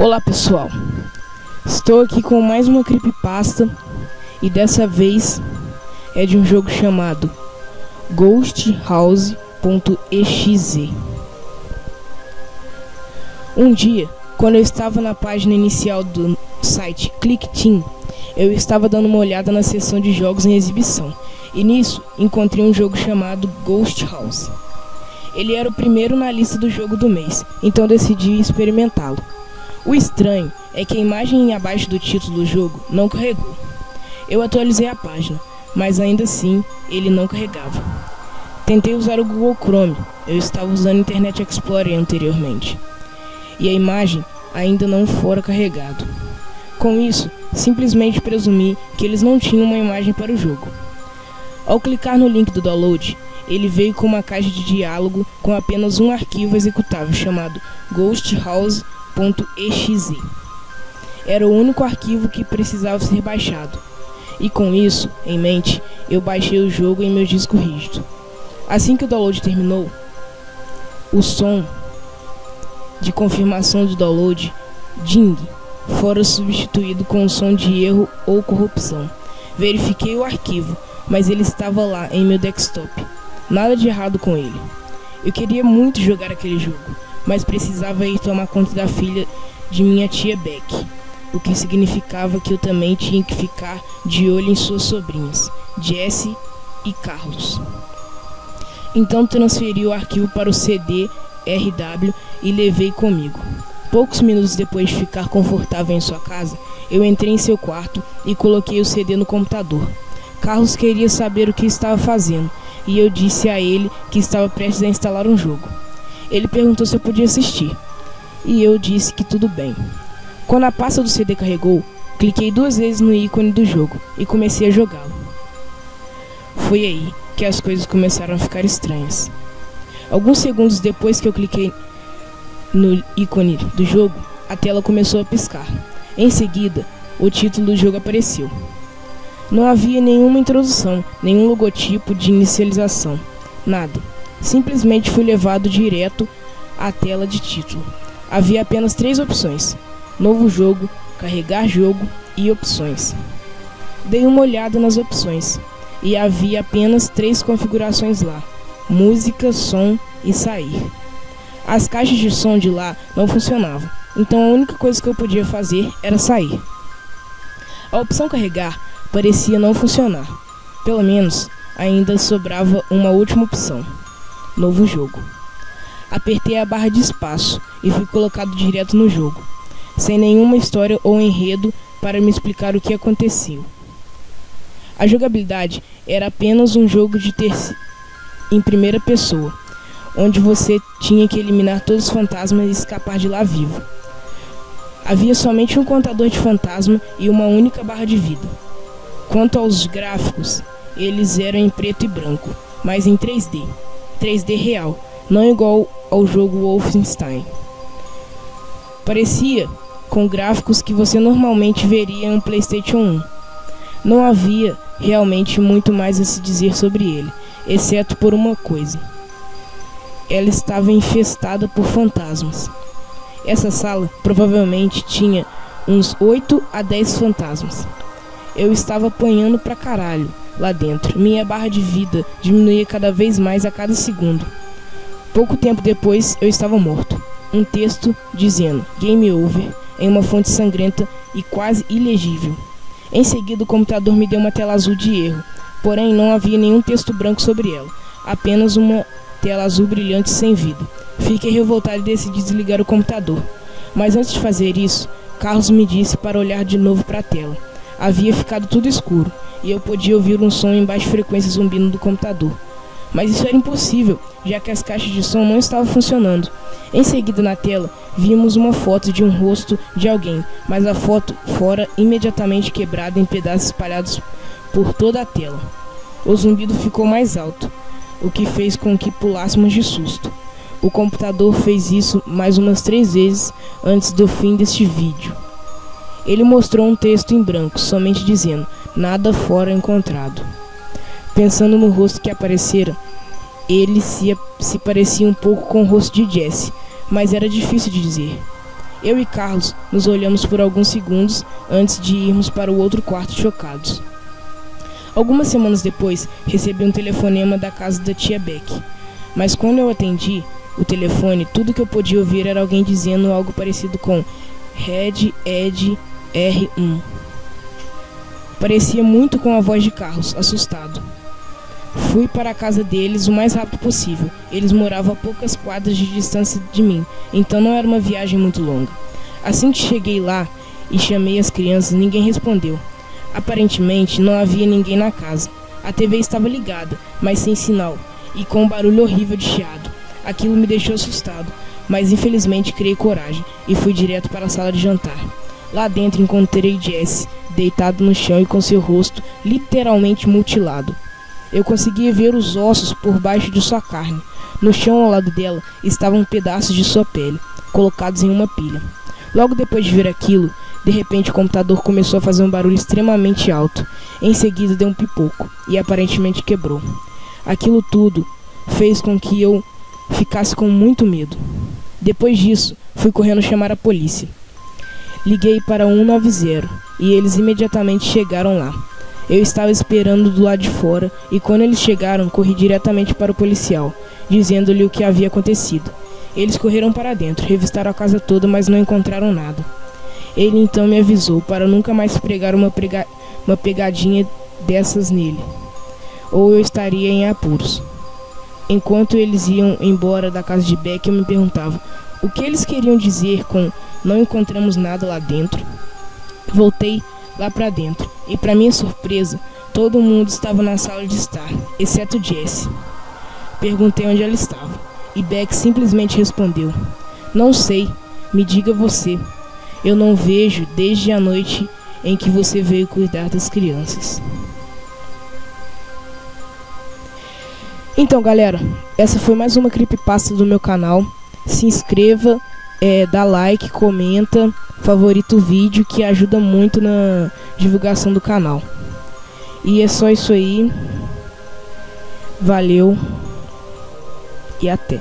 Olá pessoal, estou aqui com mais uma creepypasta e dessa vez é de um jogo chamado Ghosthouse.exe. Um dia, quando eu estava na página inicial do site ClickTeam, eu estava dando uma olhada na seção de jogos em exibição e nisso encontrei um jogo chamado Ghosthouse. Ele era o primeiro na lista do jogo do mês, então decidi experimentá-lo. O estranho é que a imagem abaixo do título do jogo não carregou. Eu atualizei a página, mas ainda assim ele não carregava. Tentei usar o Google Chrome, eu estava usando Internet Explorer anteriormente, e a imagem ainda não fora carregado. Com isso, simplesmente presumi que eles não tinham uma imagem para o jogo. Ao clicar no link do download, ele veio com uma caixa de diálogo com apenas um arquivo executável chamado Ghosthouse.exe. Era o único arquivo que precisava ser baixado, e com isso em mente, eu baixei o jogo em meu disco rígido. Assim que o download terminou, o som de confirmação do download, ding, fora substituído com o som de erro ou corrupção. Verifiquei o arquivo, mas ele estava lá em meu desktop. Nada de errado com ele. Eu queria muito jogar aquele jogo, mas precisava ir tomar conta da filha de minha tia Beck, o que significava que eu também tinha que ficar de olho em suas sobrinhas, Jessie e Carlos. Então transferi o arquivo para o CD-RW e levei comigo. Poucos minutos depois de ficar confortável em sua casa, eu entrei em seu quarto e coloquei o CD no computador. Carlos queria saber o que estava fazendo, e eu disse a ele que estava prestes a instalar um jogo. Ele perguntou se eu podia assistir, e eu disse que tudo bem. Quando a pasta do CD carregou, cliquei 2 vezes no ícone do jogo e comecei a jogá-lo. Foi aí que as coisas começaram a ficar estranhas. Alguns segundos depois que eu cliquei no ícone do jogo, a tela começou a piscar. Em seguida, o título do jogo apareceu. Não havia nenhuma introdução, nenhum logotipo de inicialização, nada. Simplesmente fui levado direto à tela de título. Havia apenas 3 opções: novo jogo, carregar jogo e opções. Dei uma olhada nas opções e havia apenas 3 configurações lá: música, som e sair. As caixas de som de lá não funcionavam, então a única coisa que eu podia fazer era sair. A opção carregar parecia não funcionar. Pelo menos ainda sobrava uma última opção: novo jogo. Apertei a barra de espaço e fui colocado direto no jogo, sem nenhuma história ou enredo para me explicar o que aconteceu. A jogabilidade era apenas um jogo em primeira pessoa, onde você tinha que eliminar todos os fantasmas e escapar de lá vivo. Havia somente um contador de fantasma e uma única barra de vida. Quanto aos gráficos, eles eram em preto e branco, mas em 3D real, não igual ao jogo Wolfenstein. Parecia com gráficos que você normalmente veria em um PlayStation 1. Não havia realmente muito mais a se dizer sobre ele, exceto por uma coisa: ela estava infestada por fantasmas. Essa sala provavelmente tinha uns 8 a 10 fantasmas. Eu estava apanhando pra caralho lá dentro. Minha barra de vida diminuía cada vez mais a cada segundo. Pouco tempo depois eu estava morto. Um texto dizendo Game Over em uma fonte sangrenta e quase ilegível. Em seguida o computador me deu uma tela azul de erro, porém não havia nenhum texto branco sobre ela, apenas uma tela azul brilhante sem vida. Fiquei revoltado e decidi desligar o computador. Mas antes de fazer isso, Carlos me disse para olhar de novo para a tela. Havia ficado tudo escuro, e eu podia ouvir um som em baixa frequência zumbindo do computador. Mas isso era impossível, já que as caixas de som não estavam funcionando. Em seguida na tela, vimos uma foto de um rosto de alguém, mas a foto fora imediatamente quebrada em pedaços espalhados por toda a tela. O zumbido ficou mais alto, o que fez com que pulássemos de susto. O computador fez isso mais umas 3 vezes antes do fim deste vídeo. Ele mostrou um texto em branco, somente dizendo, nada fora encontrado. Pensando no rosto que aparecera, ele se parecia um pouco com o rosto de Jessie, mas era difícil de dizer. Eu e Carlos nos olhamos por alguns segundos antes de irmos para o outro quarto chocados. Algumas semanas depois, recebi um telefonema da casa da tia Beck, mas quando eu atendi o telefone, tudo que eu podia ouvir era alguém dizendo algo parecido com Red Ed R1. Parecia muito com a voz de Carlos, assustado. Fui para a casa deles o mais rápido possível. Eles moravam a poucas quadras de distância de mim, então não era uma viagem muito longa. Assim que cheguei lá e chamei as crianças, ninguém respondeu. Aparentemente não havia ninguém na casa. A TV estava ligada, mas sem sinal, e com um barulho horrível de chiado. Aquilo me deixou assustado, mas infelizmente criei coragem e fui direto para a sala de jantar. Lá dentro encontrei Jessie, deitado no chão e com seu rosto literalmente mutilado. Eu conseguia ver os ossos por baixo de sua carne. No chão ao lado dela estavam pedaços de sua pele, colocados em uma pilha. Logo depois de ver aquilo, de repente o computador começou a fazer um barulho extremamente alto. Em seguida deu um pipoco e aparentemente quebrou. Aquilo tudo fez com que eu ficasse com muito medo. Depois disso, fui correndo chamar a polícia. Liguei para 190 e eles imediatamente chegaram lá. Eu estava esperando do lado de fora e quando eles chegaram, corri diretamente para o policial, dizendo-lhe o que havia acontecido. Eles correram para dentro, revistaram a casa toda, mas não encontraram nada. Ele então me avisou para nunca mais pregar uma pegadinha dessas nele, ou eu estaria em apuros. Enquanto eles iam embora da casa de Beck, eu me perguntava o que eles queriam dizer com não encontramos nada lá dentro. Voltei lá para dentro e, para minha surpresa, todo mundo estava na sala de estar, exceto Jessie. Perguntei onde ela estava e Beck simplesmente respondeu: não sei, me diga você. Eu não vejo desde a noite em que você veio cuidar das crianças. Então, galera, essa foi mais uma creepypasta do meu canal. Se inscreva, dá like, comenta, favorita o vídeo, que ajuda muito na divulgação do canal. E é só isso aí. Valeu e até.